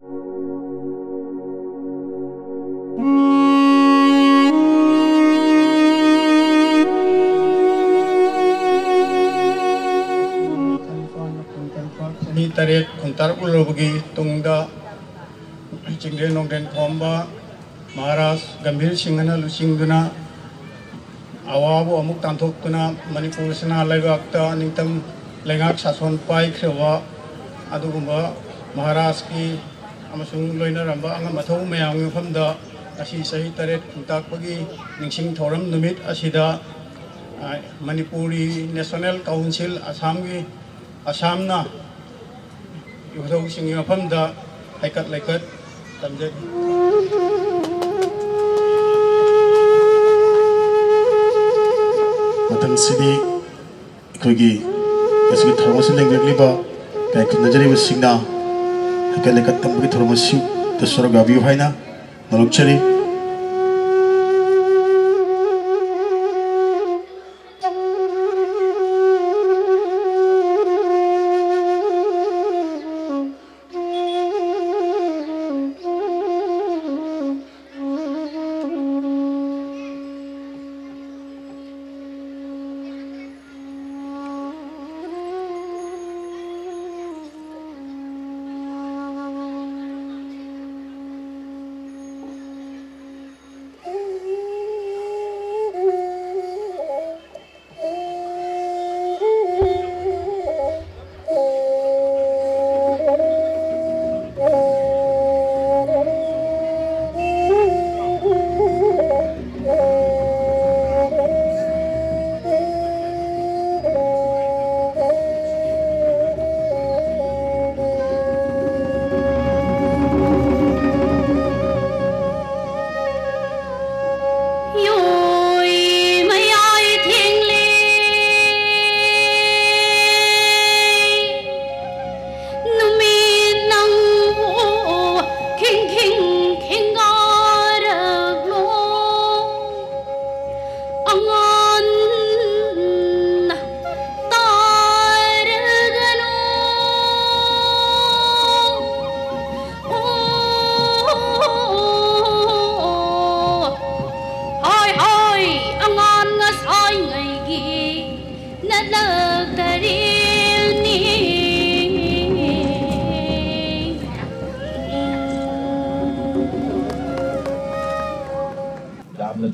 มีตะเรียกคนตาอุลบกีตรงดาจิงเรนองเดนคอมบามาราสกัมบิลสิงห์นะลุสิงดุนะอาวาบุอมุกตันทุกตุนะมณีปูสนาไลบักตานิตัมเลงักสัสวนไปเขียวว่าอดุกุมบะมหาราสกีอามาสุงลอยนารัมบะอังมาทูเมียงเงินพัมดาอาชีสหิตะเรียกคนตาบกีนิสิงทอรัมนุมิตอาชีดามณีปูรีเนชั่นแนลคาวน์ซิลอาสามกีอาสามนะอยู่ที่สิงห์พัมดาไลกัดตามเด็กmatang sini kogi kasih thormos lengwek liba kai kun najari wasingna kai lekat tambagi thormos siu tasoro gabi haina nalokchari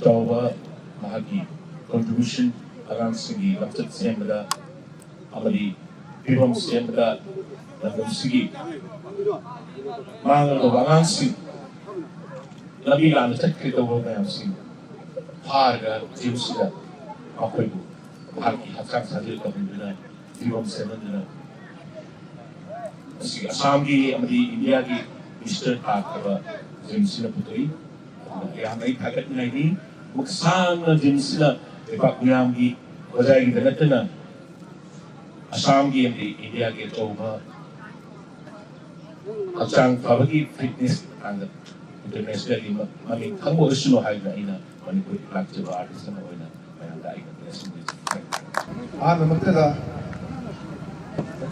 Jawa mahagi contribution around segi lapset sembada amali bibam sembada dalam segi mangal bangan si labi lan cakri to bangan si harga jiusida apa itu mahagi hakkan sadil kabindana bibam sembada segi asamgi amali India ki Mr. Pakaba jimsina putri yang baik agak ini maksana jinsila Pak Nyamgi wajai kita natena asam gi di India ke coba asam kabagi fitness anggap international lima kami kamu harus no hai na ina kami pun pelakjar artis na ina yang dah ikut sendiri. memang tidak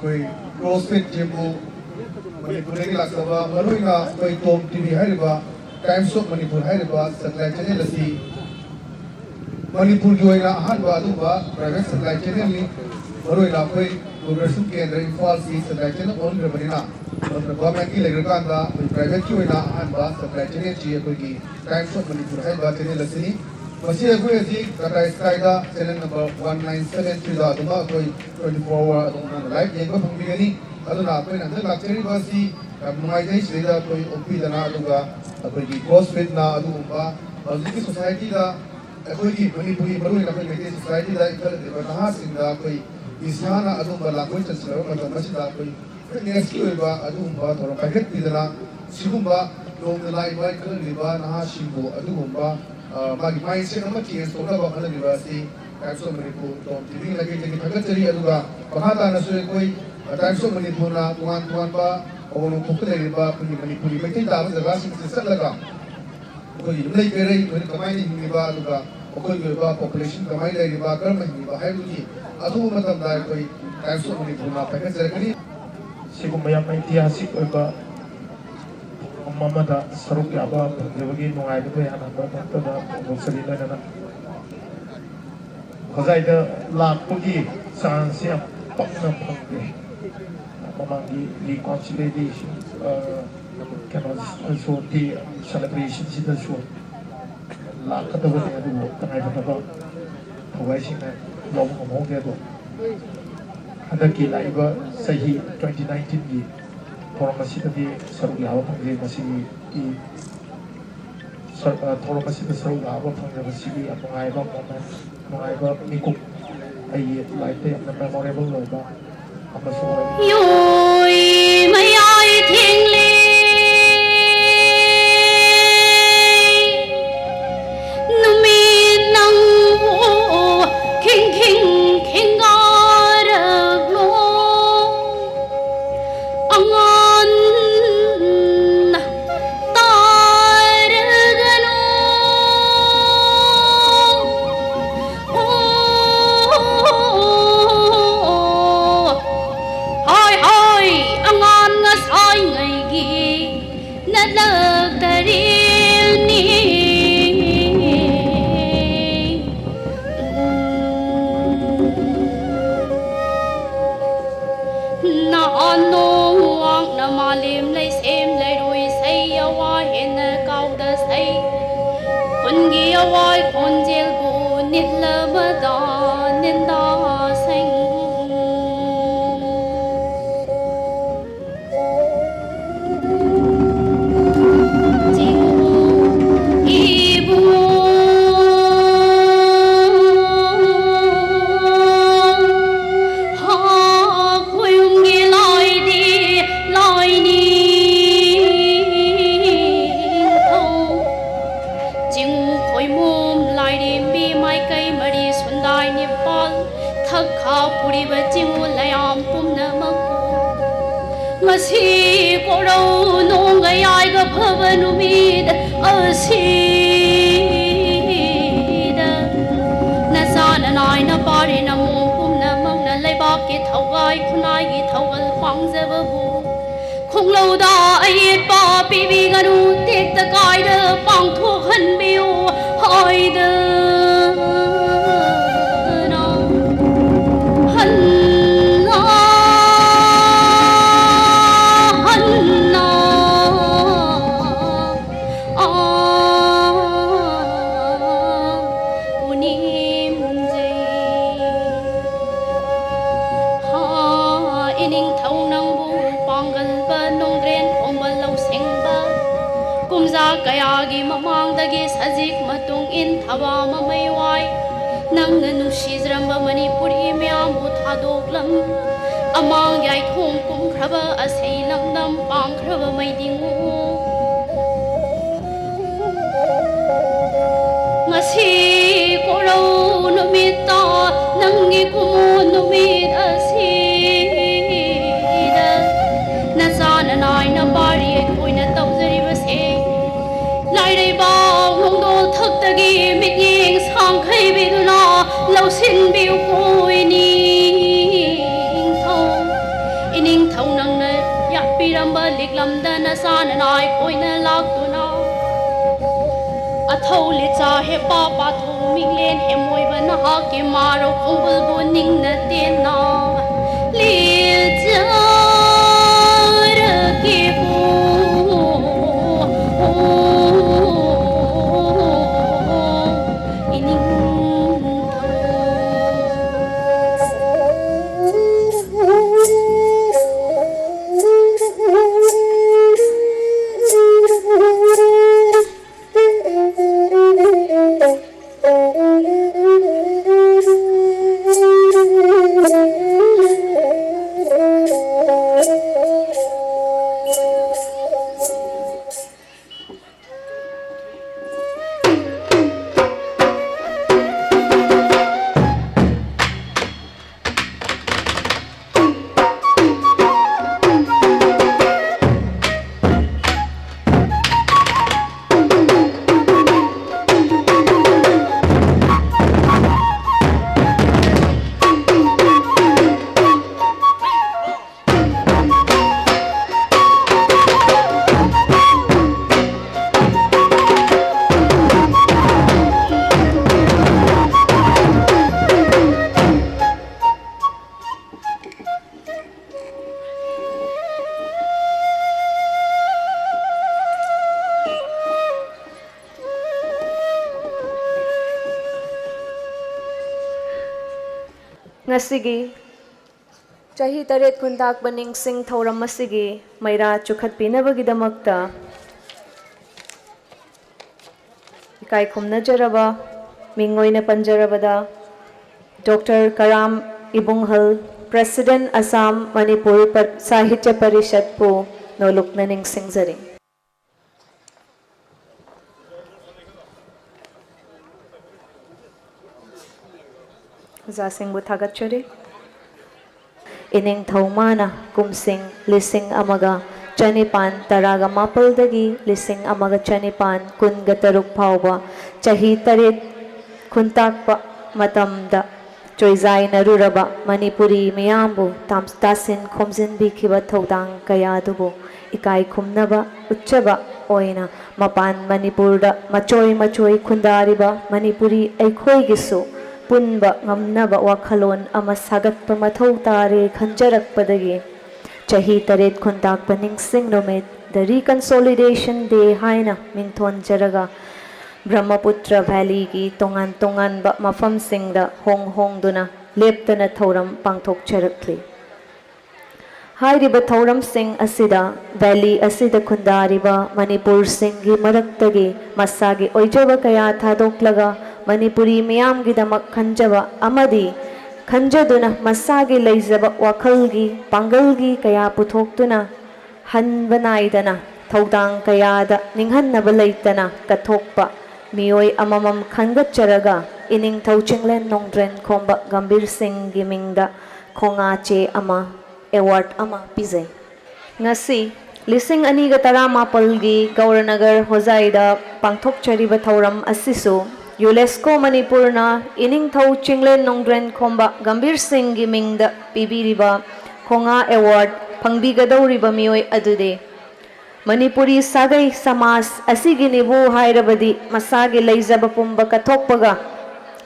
koi CrossFit gym ko Manipur ke laksana baru ina koi Tom TV hari ba Times of Manipur hai ba satellite channel lasi Manipur jo ina ahan ba adu ba private satellite channel ni baru ina koi Doorarshan Kendra Imphal si satellite channel on berbenina government ki legakan da private jo ina ahan ba satellite channel ji koi ki Times of Manipur hai ba channel lasi ni masih aku ni Tata Sky da channel number 1973 da adu ba koi 24 hour adu live yang ko pangbi ni adu na koi nanti lecture ba si mengai jai sida koi OP dana adu ga अभी CrossFit ना अदू उम्पा अदू की society दा कोई की मणिपुरी बरू ना कोई मेरी सोसाइटी दा इधर नहा सिंगा कोई इसाना अदू बला कोई चंचल मतलब मस्जिद दा कोई नेक्स्ट कोई बा अदू उम्पा थोड़ा पैकेट पिदना सिगुम्बा लोग लाइव वाइट कर लिबा नहा सिंगो अदू उम्पा बाकी माइंडसेट नंबर चेंज तो का बखल निवासी टाइप्स ऑफ मणिपुर तो टीवी लगे जगह थकत चली अदू का बहाता न सोए कोई टाइप्स ऑफ मणिपुर ना तुआन बा और उन पुख्त ले लिबा कोई मणिपुरी में कई दाव जगह से सट लगा कोई नहीं करे कोई कमाई नहीं लिबा लुगा कोई लिबा पॉपुलेशन कमाई ले लिबा कर में लिबा है लुगी अदू मतलब दा कोई टाइप्स ऑफ मणिपुर ना पैकेज जरकनी सिगुम मयाम ऐतिहासिक ओइबा ꯑꯃꯗ ꯁꯔꯨꯛ ꯌꯥꯕ ꯐꯪꯖꯕꯒꯤ ꯅꯨꯡꯉꯥꯏꯕꯗꯨ ꯌꯥꯝꯅ ꯃꯔꯛꯇꯗ ꯐꯣꯡꯗꯣꯛꯆꯔꯤ ꯂꯣꯏꯅꯅ ꯍꯣꯖꯥꯏꯗ ꯂꯥꯛꯄꯒꯤ ꯆꯥꯟꯁꯁꯤ ꯌꯥꯝ ꯄꯛꯅ ꯐꯪꯗꯦ ꯃꯃꯥꯡꯒꯤ ꯔꯤꯀꯣꯟꯁꯤꯂꯦꯁꯟ ꯀꯩꯅꯣꯁꯨ ꯁꯦꯂꯦꯕ꯭ꯔꯦꯁꯟꯁꯤꯗꯁꯨ ꯂꯥꯛꯀꯗꯕꯅꯤ ꯑꯗꯨꯕꯨ ꯇꯉꯥꯏꯐꯗꯕ ꯊꯧꯒꯥꯏꯁꯤꯡꯅ ꯂꯧꯕ ꯉꯝꯍꯧꯗꯦ ꯑꯗꯣ ꯍꯟꯗꯛꯀꯤ ꯂꯥꯛꯏꯕ ꯆꯍꯤ 2019ꯒꯤ ꯊꯧꯔꯝ ꯑꯁꯤꯗꯗꯤ ꯁꯔꯨꯛ ꯌꯥꯕ ꯐꯪꯖꯩ ꯃꯁꯤꯒꯤ ꯊꯧꯔꯝ ꯑꯁꯤꯗ ꯁꯔꯨꯛ ꯌꯥꯕ ꯐꯪꯖꯕꯁꯤꯒꯤ ꯌꯥꯝ ꯅꯨꯡꯉꯥꯏꯕ ꯃꯣꯃꯦꯟ ꯅꯨꯡꯉꯥꯏꯕ ꯃꯤꯀꯨꯞ ꯑꯩꯒꯤ ꯂꯥꯏꯐꯇ ꯌꯥꯝꯅ ꯃꯦꯃꯣꯔꯦꯕꯜ ꯑꯣꯏꯕ ꯑꯃꯁꯨ Ngasigi chahi taret kuntak baning sing thauram masigi maira chukhat pinabagidamagta ikai khumna jaraba mingoina panjarabada Dr. Karam Ibunghal President Assam Manipur Sahitya Parishad pu nolukna ning singjari Zasing bu thagatchari Ining thaumana kumsing lising amaga chanipan taraga mapaldagi lising amaga chanipan kunga taruk phauba chahi taret kuntakpa matamda choizai naruraba manipuri miyambu tasin khomjin bikhiba thodang kaya dubu ikai khumnaba uchchaba oina mapan manipurda machoi khundariba manipuri aikhoi gisu punba ngamnaba wakhalon ama sagatpa mathau tare khanjarakpadagi chahi taret khuntak paningsing nomit the reconciliation day haina mingthon jaraga Brahmaputra Valley ki tongan ba mafam singda hong duna leptana thauram pangthok charakli Hairiba thauram sing asida valley asida khundariba Manipur singgi maraktagi masagi oijaba kaya thadoklaga Manipuri miyam gidamak khanjaba amadi khanjaduna masagi leizaba wakhalgi pangalgi kaya puthokduna hanbanaidana thodang kayada ninghannaba leitana kathokpa Miyoi amamam khangat charaga ining thauchinglen nongdren khomba Gambir Singh gi mingda khonga che ama award ama pizai ngasi lising ani ga tara mapal gi Gauranagar Hozaida pangthok chariba thauram asisu UNESCO Manipurna ining thauchinglen nongdren khomba Gambir Singh gi mingda pibiriba khonga award phangbigadawriba miyoi adude Manipuri sagai samas asigi nibu hairabadi masagi leizaba pumba kathokpaga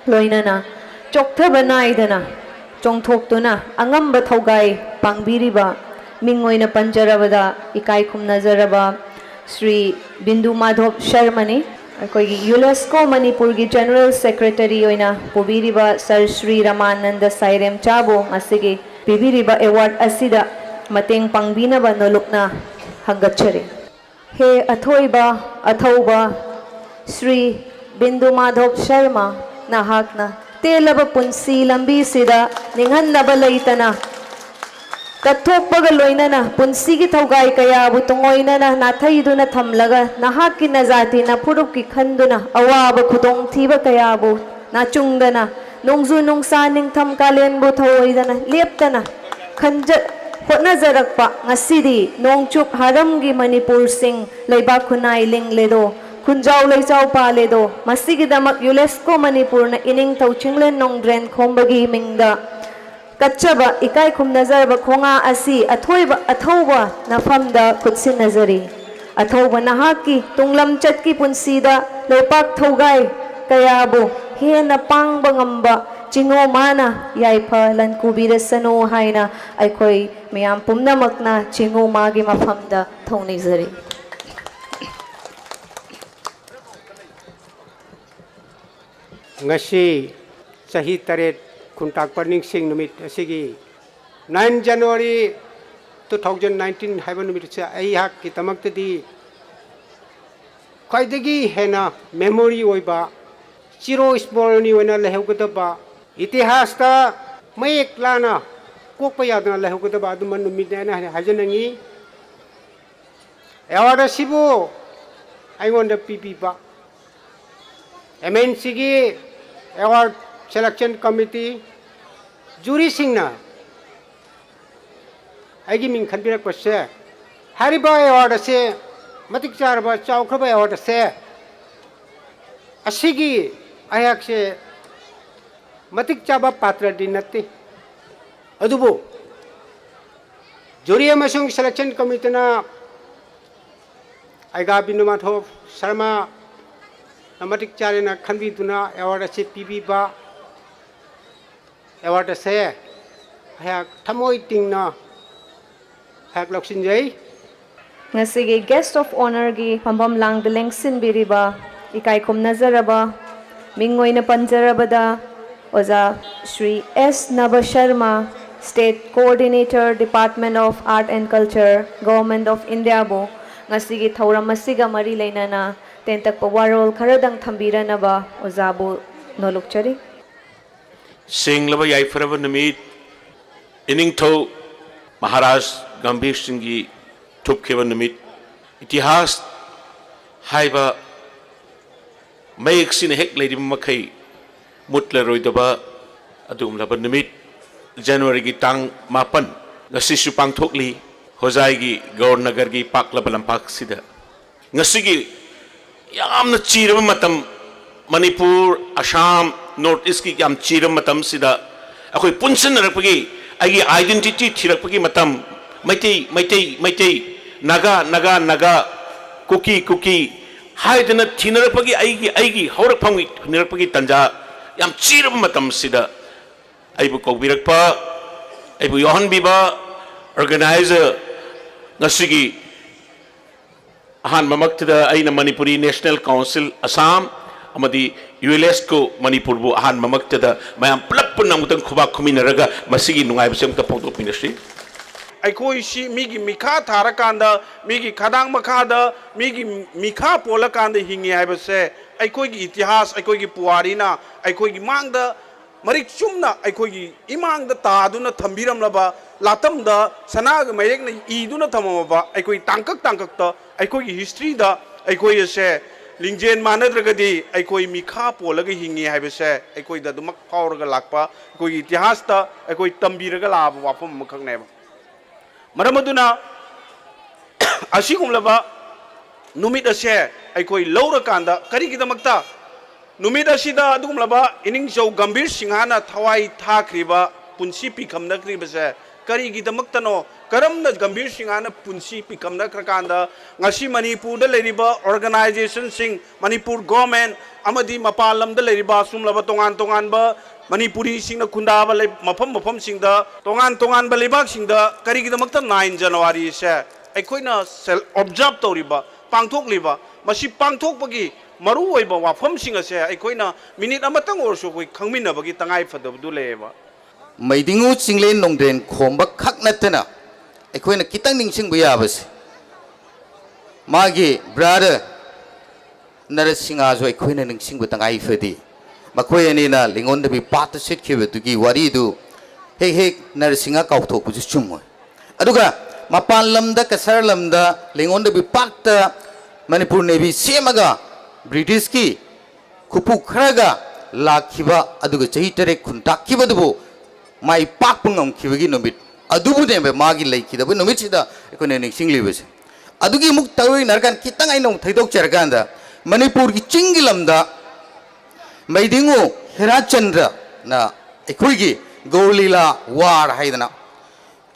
loinana chokthaba naidana chongthoktuna angamba thaugai pangbiriba mingoina panjarabada ikai khumnajaraba Sri Bindu Madhov Sharmani akoigi UNESCO Manipur gi General Secretary oina pubiriba Sir Sri Ramananda Sairem Chabo asigi pibiriba award asida mateng pangbinaba nolukna Hangachari. He athauba Sri Bindu Madhov Sharma nahakna telaba punsi lambi sida ninghannaba leitana kathokpaga loinana punsi gi thaugai kaya bu tungoinana nathaiduna thamlaga nahakki najati na phurukki khanduna awaba khudong thiba kaya bu nachungdana nongzu nongsa ningtham kalen bu thoidana leptana khanja hotnajarakpa ngasidi nongchup haramgi Manipur Singh leibak khunai lingledo khunjau leichau paledo masigidamak UNESCO Manipur na ining thauchinglen nongdren khombagi mingda kachaba ikai khumnajarba khonga asi athauba nafamda khutsin nazari athauba nahaki tunglam chatki punsida leipak thaugai kayabu hena pangba ngamba Chingo mana yaipa lan kubirasano haina aikoi miyam pumnamakna chingo magi mafamda thonizari ngasi chahi taret khuntak parning sing numit asigi 9 January 2019 haiba numit cha ai hak ki tamaktadi khaidagi hena memory oiba chiro smolni oina lehugdaba itihasta mayek lana kokpa yadna lehugdaba aduman numit na hajanangi award sibu aingonda pipiba MNC gi award selection committee jury singna aigi ming khanbirak passe hariba award se matik charba chaukhaba award se asigi ayak se matik chaba patra dinati adubu jury amasung selection committee na aiga Bindu Madhov Sharma namatik charina khanbi tuna award se pibiba award se ayak thamoi tingna ayak loksin jai ngasigi guest of honor gi pambam lang beleng sin biriba ikai khum nazaraba mingoina panjarabada Oza Shri S. Nava Sharma, State Coordinator, Department of Art and Culture, Government of India bo ngasigi thauram masiga mari leinana tentak pawarol kharadang thambiranaba oza bo nolukchari. Singlaba Yaifrava Namid Iningto Maharaj Gambhir Singh Tupkeva Namid Itihas Haiba Mayek Sin Hek Lady Makai Mutla Roidaba Adum Laba Namid January Gitang Mapan Nasisu Pang Tokli Hozaigi Gornagargi Pakla Balampak Sida Nasigi Yam the Chirama Matam Manipur, Assam, North East ki yam chiram matam sida akoi punsan rakpagi agi identity thirakpagi matam Maitai Naga Kuki haidana thinarapagi aigi haurakpami nirapagi tanja yam chiram matam sida aibu kogbirakpa aibu yohan biba organizer ngasigi ahan mamaktada aina Manipuri National Council Assam amadi UNESCO Manipur bu ahan mamaktada mayam plap punamutang khubak khuminaraga masigi nungai basem ta photo pinasi aikoi si migi mikha tharakanda migi khadang makhada migi mikha polakanda hingi haibase aikoi gi itihas aikoi gi puarina aikoi gi mangda marik chumna aikoi gi imangda taaduna thambiramlaba latamda sanaga mayekna iduna thamamaba aikoi tangkak ta aikoi gi history da aikoi se Lingjen Manadragadi, Aikoi Mikha Polaga Hingi Habese, Aikoi the Dumak Power Galakpa, Koi Tihasta, Aikoi Tambiragala, Wapum Makaneva. Maramaduna Ashikum Lava Numita share, Aikoi Laura Kanda, Karikida Makta, Numita Shida Dumlaba, Inning Show Gambir Singhana, Tawai Takriba, Punsipi Kamnakribase, Karikida Maktano. Karam na Gambir Singhana punsi pikam na krakanda ngasi Manipur da leriba organization sing Manipur government amadi mapalam da leriba sumlaba tongan ba Manipuri sing na khunda ba mafam sing da tongan ba lebak sing da kari gi damakta 9 January se aikoi na sel observe toriba pangthok liba masi pangthok pagi maru oi ba wafam sing ase aikoi na minute amatang orso koi khangmin ba gi tangai phadab du leba Maidingu Singlen Nongden Komba Kaknatana Equina Kitang Ningsing Buyabas Magi, brother Narasingazo Equina Ningsing with an Ifedi Makoyanina, Lingon to be part of Sikhi to give what he do. Hey, Narasinga Kauto, which is Chumo. Aduga, Mapalam da Kasarlam da, Lingon to be part Manipur Navy, Semaga, Britiski, Kupu Kraga, La Kiva, Aduga Chahitere, Kuntakiva dubu, my Papungam Kivigi no bit. Adubu dembe magi leki da no michida ekone ning singlibes adugi muk tawi narkan kitang ai nong thaidok charganda Manipur ki chingilamda maidingu Herachandra na ekoigi golila war haidana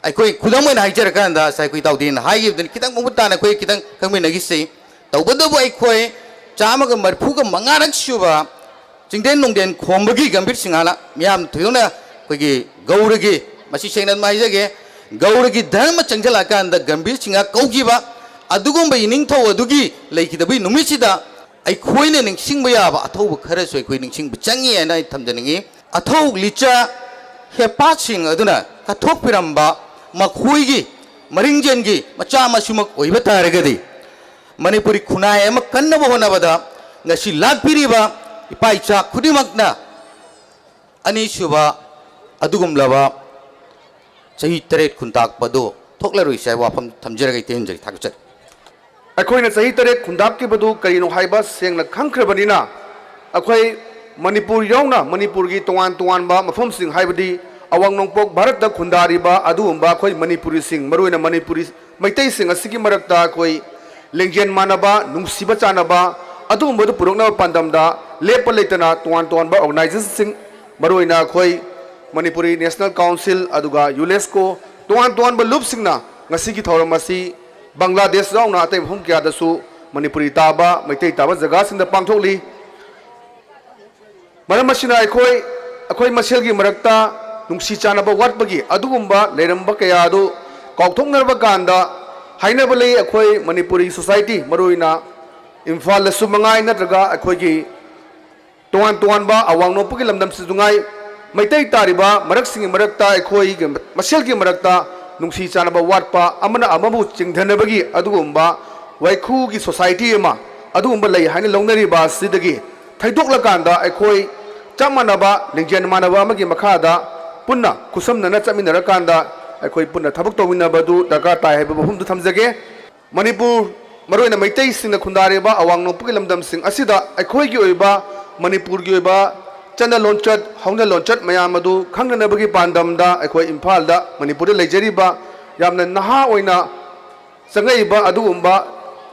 ekoi khudamoi na charganda sai koi tawdin haigib den kitang mumuta na koi kitang kangmi nagi sei tawbodo ekoi chamaga marphuga mangarak shuba chingden nongden khombagi gambir singana miam thoyona koigi gauragi Masi Shainan Maizage, Gauragi Dharma Changalaka and the Gambir Singa Kogiba, Adugumba Iningto, Adugi, Lake the Bin Numisida, I queen and Singbayaba, a toe Karaso, queening Sing Changi and I Tamdani, a toe Licha, Hepaching Aduna, Katopiramba, Makuigi, Marinjangi, Machama Sumak, Oibata Regadi, Manipuri Kunai, Makanavada, Nashi Lapiriba, Ipaicha, Kudimakna, Anishuba, Adugum Lava. Sahi Teret Kuntak Bado, Toklerui Sawapam Tamjera Tenjak Takchet. Akoina Sahi Teret Kundaki Badu, Karino Haibas, saying the Kankrabanina. Akwai Manipur Yona, Manipur Tuan Ba, Mafum Sing Haibadi, Awang Nongpok, Barata Kundariba, Adumba, Koi Manipuri Sing, Maruina Manipuri, Maite Sing, a Siki Marakta, Koi, Lingjan Manaba, Nungsibatanaba, Adumba Puruna Pandamda, Lepa Letana, Tuan Ba, organizes Sing, Maruina Koi. Manipuri National Council aduga UNESCO tuan ba lupsingna ngasi ki thoramasi Bangladesh rauna ate hum kya dasu Manipuri taba maitai taba jaga sing da pangthokli maramasina akoi maselgi marakta nungsi chana ba watpagi adugumba leramba kaya adu kaukthoknarba kanda hainaba lei akoi Manipuri society maruina Imphal la sumangai natraga akoi ki tuan ba awang no pagi lamdam sidungai Meitei ꯇꯥꯔꯤꯕ ꯃꯔꯛꯁꯤꯡꯒꯤ ꯃꯔꯛꯇ ꯑꯩꯈꯣꯏꯒꯤ ꯃꯁꯦꯜꯒꯤ ꯃꯔꯛꯇ ꯅꯨꯡꯁꯤ ꯆꯥꯟꯅꯕ ꯋꯥꯠꯄ ꯑꯃꯅ ꯑꯃꯕꯨ ꯆꯤꯡꯊꯅꯕꯒꯤ ꯑꯗꯨꯒꯨꯝꯕ ꯋꯥꯏꯈꯨꯒꯤ ꯁꯣꯁꯥꯏꯇꯤ ꯑꯃ ꯑꯗꯨꯒꯨꯝꯕ ꯂꯩ ꯍꯥꯏꯅ ꯂꯧꯅꯔꯤꯕ ꯑꯁꯤꯗꯒꯤ ꯊꯩꯗꯣꯛꯂꯀꯥꯟꯗ ꯑꯩꯈꯣꯏ ꯆꯞ ꯃꯥꯟꯅꯕ ꯂꯤꯡꯖꯦꯜ ꯃꯥꯟꯅꯕ ꯑꯃꯒꯤ ꯃꯈꯥꯗ ꯄꯨꯟꯅ ꯈꯨꯠꯁꯝꯅꯅ ꯆꯠꯃꯤꯟꯅꯔꯀꯥꯟꯗ ꯑꯩꯈꯣꯏ ꯄꯨꯟꯅ ꯊꯕꯛ ꯇꯧꯃꯤꯟꯅꯕꯗꯨ ꯗꯔꯀꯥꯔ ꯇꯥꯏ ꯍꯥꯏꯕ ꯋꯥꯐꯝꯗꯨ ꯊꯝꯖꯒꯦ ꯃꯅꯤꯄꯨꯔ ꯃꯔꯨꯑꯣꯏꯅ ꯃꯩꯇꯩꯁꯤꯡꯅ ꯈꯨꯟꯗꯥꯔꯤꯕ ꯑꯋꯥꯡ ꯅꯣꯡꯄꯣꯛꯀꯤ ꯂꯝꯗꯝꯁꯤꯡ ꯑꯁꯤꯗ ꯑꯩꯈꯣꯏꯒꯤ ꯑꯣꯏꯕ ꯃꯅꯤꯄꯨꯔꯒꯤ ꯑꯣꯏꯕ ꯆꯠꯅ ꯂꯣꯟꯆꯠ ꯍꯧꯅ ꯂꯣꯟꯆꯠ ꯃꯌꯥꯝ ꯑꯗꯨ ꯈꯪꯅꯅꯕꯒꯤ ꯄꯥꯟꯗꯝꯗ ꯑꯩꯈꯣꯏ ꯏꯝꯐꯥꯜꯗ ꯃꯅꯤꯄꯨꯔꯗ ꯂꯩꯖꯔꯤꯕ ꯌꯥꯝꯅ ꯅꯍꯥ ꯑꯣꯏꯅ ꯆꯪꯉꯛꯏꯕ ꯑꯗꯨꯒꯨꯝꯕ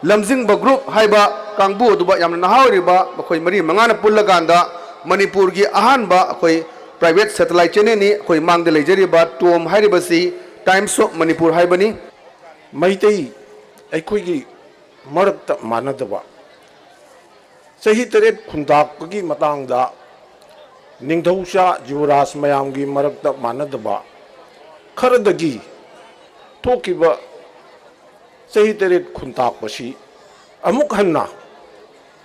ꯂꯝꯖꯤꯡꯕ ꯒ꯭ꯔꯨꯞ ꯍꯥꯏꯕ ꯀꯥꯡꯕꯨ ꯑꯗꯨꯕ ꯌꯥꯝꯅ ꯅꯍꯥ ꯑꯣꯏꯔꯤꯕ ꯃꯈꯣꯏ ꯃꯔꯤ ꯃꯉꯥꯅ ꯄꯨꯜꯂꯀꯥꯟꯗ ꯃꯅꯤꯄꯨꯔꯒꯤ ꯑꯍꯥꯟꯕ ꯑꯩꯈꯣꯏ ꯄ꯭ꯔꯥꯏꯚꯦꯠ ꯁꯦꯇꯦꯂꯥꯏꯠ ꯆꯦꯅꯦꯜꯅꯤ ꯑꯩꯈꯣꯏ ꯃꯥꯡꯗ ꯂꯩꯖꯔꯤꯕ ꯇꯣꯝ ꯍꯥꯏꯔꯤꯕꯁꯤ ꯇꯥꯏꯝꯁ ꯑꯣꯐ ꯃꯅꯤꯄꯨꯔ ꯍꯥꯏꯕꯅꯤ ꯃꯩꯇꯩ ꯑꯩꯈꯣꯏꯒꯤ ꯃꯔꯛꯇ ꯃꯥꯟꯅꯗꯕ ꯆꯍꯤ 8 ꯈꯨꯟꯇꯥꯛꯄꯒꯤ ꯃꯇꯥꯡꯗ ꯅꯤꯡꯊꯧꯆꯥ ꯌꯨꯕꯔꯥꯖ ꯃꯌꯥꯝꯒꯤ ꯃꯔꯛꯇ ꯃꯥꯟꯅꯗꯕ ꯈꯔꯗꯒꯤ ꯊꯣꯛꯈꯤꯕ ꯆꯍꯤ 8 ꯈꯨꯟꯇꯥꯛꯄꯁꯤ ꯑꯃꯨꯛ ꯍꯟꯅ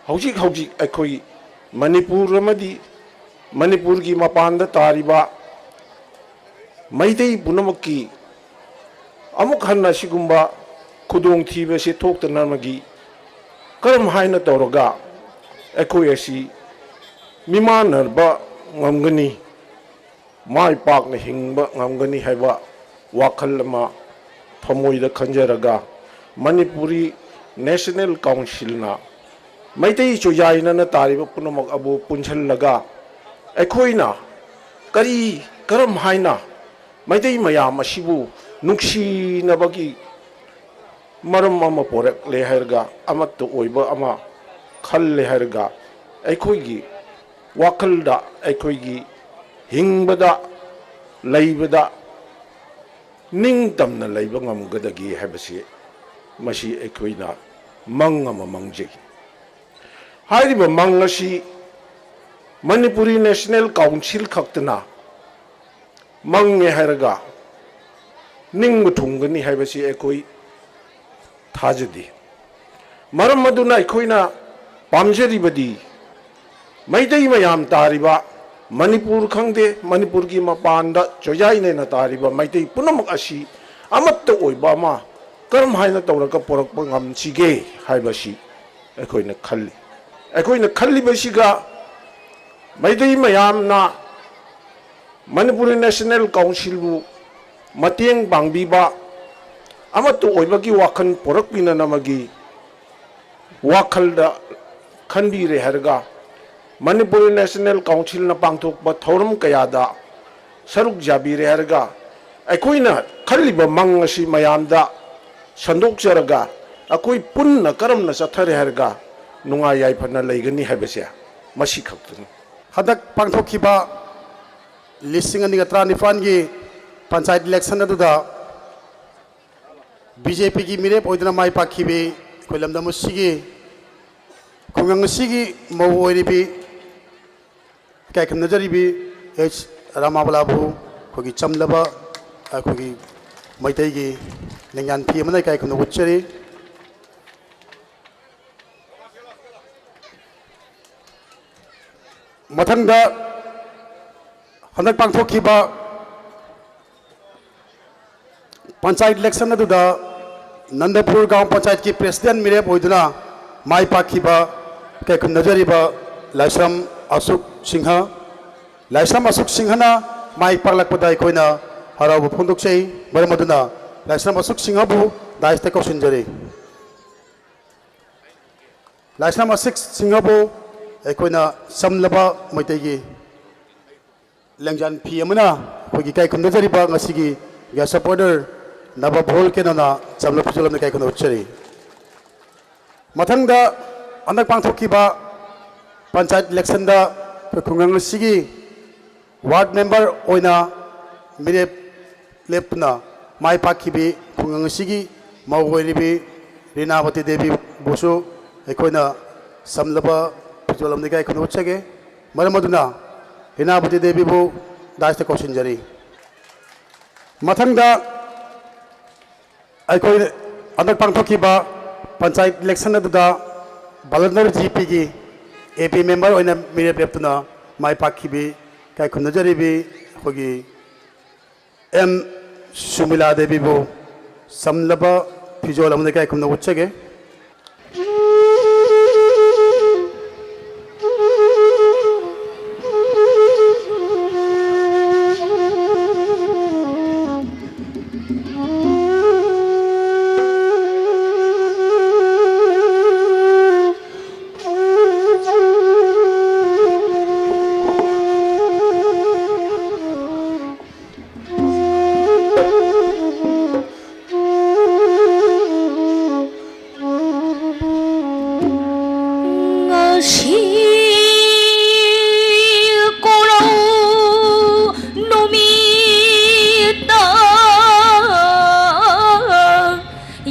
ꯍꯧꯖꯤꯛ ꯑꯩꯈꯣꯏ ꯃꯅꯤꯄꯨꯔ ꯑꯃꯗꯤ ꯃꯅꯤꯄꯨꯔꯒꯤ ꯃꯄꯥꯟꯗ ꯇꯥꯔꯤꯕ ꯃꯩꯇꯩ ꯄꯨꯝꯅꯃꯛꯀꯤ ꯑꯃꯨꯛ ꯍꯟꯅ ꯁꯤꯒꯨꯝꯕ ꯈꯨꯗꯣꯡꯊꯤꯕꯁꯤ ꯊꯣꯛꯇꯅꯕꯒꯤ ꯀꯔꯝ ꯍꯥꯏꯅ ꯇꯧꯔꯒ ꯑꯩꯈꯣꯏ ꯑꯁꯤ ꯃꯤꯃꯥꯟꯅꯕ ꯉꯝꯒꯅꯤ ꯃꯥꯏ ꯄꯥꯛꯅ ꯍꯤꯡꯕ ꯉꯝꯒꯅꯤ ꯍꯥꯏꯕ ꯋꯥꯈꯜ ꯑꯃ ꯊꯃꯣꯏꯗ ꯈꯟꯖꯔꯒ ꯃꯅꯤꯄꯨꯔꯤ ꯅꯦꯁꯅꯦꯜ ꯀꯥꯎꯟꯁꯤꯜꯅ ꯃꯩꯇꯩ ꯆꯣꯏꯖꯥꯏꯅꯅ ꯇꯥꯔꯤꯕ ꯄꯨꯝꯅꯃꯛ ꯑꯕꯨ ꯄꯨꯟꯁꯤꯜꯂꯒ ꯑꯩꯈꯣꯏꯅ ꯀꯔꯝ ꯍꯥꯏꯅ ꯃꯩꯇꯩ ꯃꯌꯥꯝ ꯑꯁꯤꯕꯨ ꯅꯨꯡꯁꯤꯅꯕꯒꯤ ꯃꯔꯝ ꯑꯃ ꯄꯣꯔꯛꯂꯦ ꯍꯥꯏꯔꯒ ꯑꯃꯠꯇ ꯑꯣꯏꯕ ꯑꯃ ꯈꯜꯂꯦ ꯍꯥꯏꯔꯒ ꯑꯩꯈꯣꯏꯒꯤ ꯋꯥꯈꯜꯗ ꯑꯩꯈꯣꯏꯒꯤ ꯍꯤꯡꯕꯗ ꯂꯩꯕꯗ ꯅꯤꯡꯇꯝꯅ ꯂꯩꯕ ꯉꯝꯒꯗꯒꯦ ꯍꯥꯏꯕꯁꯤ ꯃꯁꯤ ꯑꯩꯈꯣꯏꯅ ꯃꯪ ꯑꯃ ꯃꯪꯖꯩ ꯍꯥꯏꯔꯤꯕ ꯃꯪ ꯑꯁꯤ ꯃꯅꯤꯄꯨꯔꯤ ꯅꯦꯁꯅꯦꯜ ꯀꯥꯎꯟꯁꯤꯜ ꯈꯛꯇꯅ ꯃꯪꯉꯦ ꯍꯥꯏꯔꯒ ꯅꯤꯡꯕ ꯊꯨꯡꯒꯅꯤ ꯍꯥꯏꯕꯁꯤ ꯑꯩꯈꯣꯏ ꯊꯥꯖꯗꯦ ꯃꯔꯝ ꯑꯗꯨꯅ ꯑꯩꯈꯣꯏꯅ ꯄꯥꯝꯖꯔꯤꯕꯗꯤ ꯃꯩꯇꯩ ꯃꯌꯥꯝ ꯇꯥꯔꯤꯕ ꯃꯅꯤꯄꯨꯔ ꯈꯪꯗꯦ ꯃꯅꯤꯄꯨꯔꯒꯤ ꯃꯄꯥꯟꯗ ꯆꯣꯏꯖꯥꯏꯅꯅ ꯇꯥꯔꯤꯕ ꯃꯩꯇꯩ ꯄꯨꯝꯅꯃꯛ ꯑꯁꯤ ꯑꯃꯠꯇ ꯑꯣꯏꯕ ꯑꯃ ꯀꯔꯝ ꯍꯥꯏꯅ ꯇꯧꯔꯒ ꯄꯣꯔꯛꯄ ꯉꯝꯁꯤꯒꯦ ꯍꯥꯏꯕꯁꯤ ꯑꯩꯈꯣꯏꯅ ꯈꯜꯂꯤ ꯑꯩꯈꯣꯏꯅ ꯈꯜꯂꯤꯕꯁꯤꯒ ꯃꯩꯇꯩ ꯃꯌꯥꯝꯅ ꯃꯅꯤꯄꯨꯔꯤ ꯅꯦꯁꯅꯦꯜ ꯀꯥꯎꯟꯁꯤꯜꯕꯨ ꯃꯇꯦꯡ ꯄꯥꯡꯕꯤꯕ ꯑꯃꯠꯇ ꯑꯣꯏꯕꯒꯤ ꯋꯥꯈꯜ ꯄꯣꯔꯛꯄꯤꯅꯅꯕꯒꯤ ꯋꯥꯈꯜꯗ ꯈꯟꯕꯤꯔꯦ ꯍꯥꯏꯔꯒ ꯃꯅꯤꯄꯨꯔꯤ ꯅꯦꯁꯅꯦꯜ ꯀꯥꯎꯟꯁꯤꯜꯅ ꯄꯥꯡꯊꯣꯛꯄ ꯊꯧꯔꯝ ꯀꯌꯥꯗ ꯁꯔꯨꯛ ꯌꯥꯕꯤꯔꯦ ꯍꯥꯏꯔꯒ ꯑꯩꯈꯣꯏꯅ ꯈꯜꯂꯤꯕ ꯃꯪ ꯑꯁꯤ ꯃꯌꯥꯝꯗ ꯁꯟꯗꯣꯛꯆꯔꯒ ꯑꯩꯈꯣꯏ ꯄꯨꯟꯅ ꯀꯔꯝꯅ ꯆꯠꯊꯔꯦ ꯍꯥꯏꯔꯒ ꯅꯨꯡꯉꯥꯏ ꯌꯥꯏꯐꯅ ꯂꯩꯒꯅꯤ ꯍꯥꯏꯕꯁꯦ ꯃꯁꯤ ꯈꯛꯇꯅꯤ ꯍꯟꯗꯛ ꯄꯥꯡꯊꯣꯛꯈꯤꯕ 2019ꯒꯤ ꯄꯟꯆꯥꯌꯠ ꯏꯂꯦꯛꯁꯟ ꯑꯗꯨꯗ BJPꯒꯤ ꯃꯤꯔꯦꯞ ꯑꯣꯏꯗꯨꯅ ꯃꯥꯏ ꯄꯥꯛꯈꯤꯕꯤ ꯑꯩꯈꯣꯏ ꯂꯝꯗꯝ ꯑꯁꯤꯒꯤ ꯈꯨꯡꯒꯪ ꯑꯁꯤꯒꯤ ꯃꯧ ꯑꯣꯏꯔꯤꯕꯤ ꯏꯀꯥꯏꯈꯨꯝꯅꯖꯔꯤꯕꯤ H. ꯔꯥꯃꯥꯕꯂꯥꯕꯨ ꯑꯩꯈꯣꯏꯒꯤ ꯆꯝꯂꯕ ꯑꯩꯈꯣꯏꯒꯤ ꯃꯩꯇꯩꯒꯤ ꯂꯦꯡꯌꯥꯟ ꯐꯤ ꯑꯃꯅ ꯏꯀꯥꯏꯈꯨꯝꯅꯕ ꯎꯠꯆꯔꯤ ꯃꯊꯪꯗ ꯍꯟꯗꯛ ꯄꯥꯡꯊꯣꯛꯈꯤꯕ ꯄꯟꯆꯥꯌꯠ ꯏꯂꯦꯛꯁꯟ ꯑꯗꯨꯗ ꯅꯟꯗꯄꯨꯔ ꯒ꯭ꯔꯥꯝ ꯄꯟꯆꯥꯌꯠꯀꯤ ꯄ꯭ꯔꯦꯁꯤꯗꯦꯟ ꯃꯤꯔꯦꯞ ꯑꯣꯏꯗꯨꯅ ꯃꯥꯏ ꯄꯥꯛꯈꯤꯕ ꯏꯀꯥꯏꯈꯨꯝꯅꯖꯔꯤꯕ ꯂꯥꯏꯁ꯭ꯔꯝ ꯑꯁꯨꯛ ꯁꯤꯡꯍ ꯂꯥꯏꯁ꯭ꯔꯝ ꯑꯁꯨꯛ ꯁꯤꯡꯍꯅ ꯃꯥꯏ ꯄꯥꯛꯂꯛꯄꯗ ꯑꯩꯈꯣꯏꯅ ꯍꯔꯥꯎꯕ ꯐꯣꯡꯗꯣꯛꯆꯩ ꯃꯔꯝ ꯑꯗꯨꯅ ꯂꯥꯏꯁ꯭ꯔꯝ ꯑꯁꯨꯛ ꯁꯤꯡꯍꯕꯨ ꯗꯥꯏꯁꯇ ꯀꯧꯁꯤꯟꯖꯔꯤ ꯂꯥꯏꯁ꯭ꯔꯝ ꯑꯁꯨꯛ ꯁꯤꯡꯍꯕꯨ ꯑꯩꯈꯣꯏꯅ ꯆꯝꯂꯕ ꯃꯩꯇꯩꯒꯤ ꯂꯦꯡꯖꯥꯟ ꯐꯤ ꯑꯃꯅ ꯑꯩꯈꯣꯏꯒꯤ ꯏꯀꯥꯏꯈꯨꯝꯅꯖꯔꯤꯕ ꯉꯁꯤꯒꯤ ꯒꯦꯁ ꯁꯄꯣꯔꯇꯔ ꯅꯕꯚꯣꯜ ꯀꯦꯅꯣꯅ ꯆꯝꯂꯕ ꯐꯤꯖꯣꯜ ꯏꯀꯥꯏꯈꯨꯝꯅꯕ ꯎꯠꯆꯔꯤ ꯃꯊꯪꯗ ꯍꯟꯗꯛ ꯄꯥꯡꯊꯣꯛꯈꯤꯕ ꯄꯟꯆꯥꯌꯠ ꯏꯂꯦꯛꯁꯟꯗ ꯈꯨꯡꯒꯪ ꯑꯁꯤꯒꯤ ꯋꯥꯔꯗ ꯃꯦꯝꯕꯔ ꯑꯣꯏꯅ ꯃꯤꯔꯦꯞ ꯂꯦꯞꯇꯨꯅ ꯃꯥꯏ ꯄꯥꯛꯈꯤꯕꯤ ꯈꯨꯡꯒꯪ ꯑꯁꯤꯒꯤ ꯃꯧ ꯑꯣꯏꯔꯤꯕꯤ ꯔꯤꯅꯥꯕꯇꯤ ꯗꯦꯕꯤꯕꯨꯁꯨ ꯑꯩꯈꯣꯏꯅ ꯆꯝꯂꯕ ꯐꯤꯖꯣꯜ ꯑꯃꯗ ꯏꯀꯥꯏꯈꯨꯝꯅꯕ ꯎꯠꯆꯒꯦ ꯃꯔꯝ ꯑꯗꯨꯅ ꯔꯤꯅꯥꯕꯇꯤ ꯗꯦꯕꯤꯕꯨ ꯗꯥꯏꯁꯇ ꯀꯧꯁꯤꯟꯖꯔꯤ ꯃꯊꯪꯗ ꯑꯩꯈꯣꯏ ꯍꯟꯗꯛ ꯄꯥꯡꯊꯣꯛꯈꯤꯕ ꯄꯟꯆꯥꯌꯠ ꯏꯂꯦꯛꯁꯟ ꯑꯗꯨꯗ ꯕꯂꯟꯗꯔ GPꯒꯤ AP ꯃꯦꯝꯕꯔ ꯑꯣꯏꯅ ꯃꯤꯔꯦꯞ ꯂꯦꯞꯇꯨꯅ ꯃꯥꯏ ꯄꯥꯛꯈꯤꯕꯤ cái khung nãy đi hồi em Sumila Devi bo samlaba phijo lamne cái khung nãy cái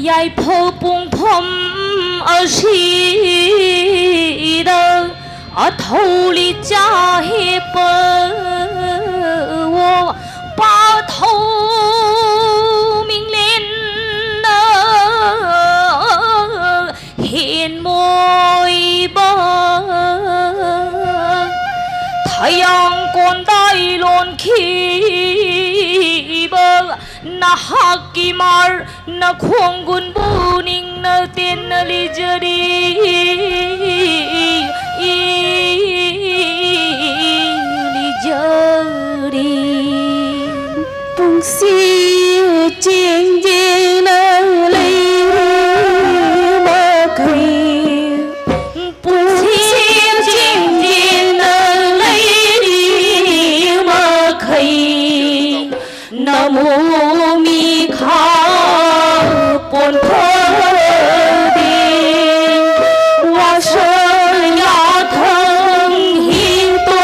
yai phô bung phom ở xí đơ ở thâu li cha he bơ wo ba thâu mình lên hiền môi bơ thái阳còn đại lon khi bơ na hakimar na khonggun buning na tin na lijari tung si chieng chieng na lấy ma khay tung si chieng chieng na lấy ma khay nam mô mi kha pon phơ đi hoa sơn ya thân hin tô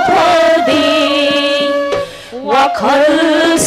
phơ đi hoa khơi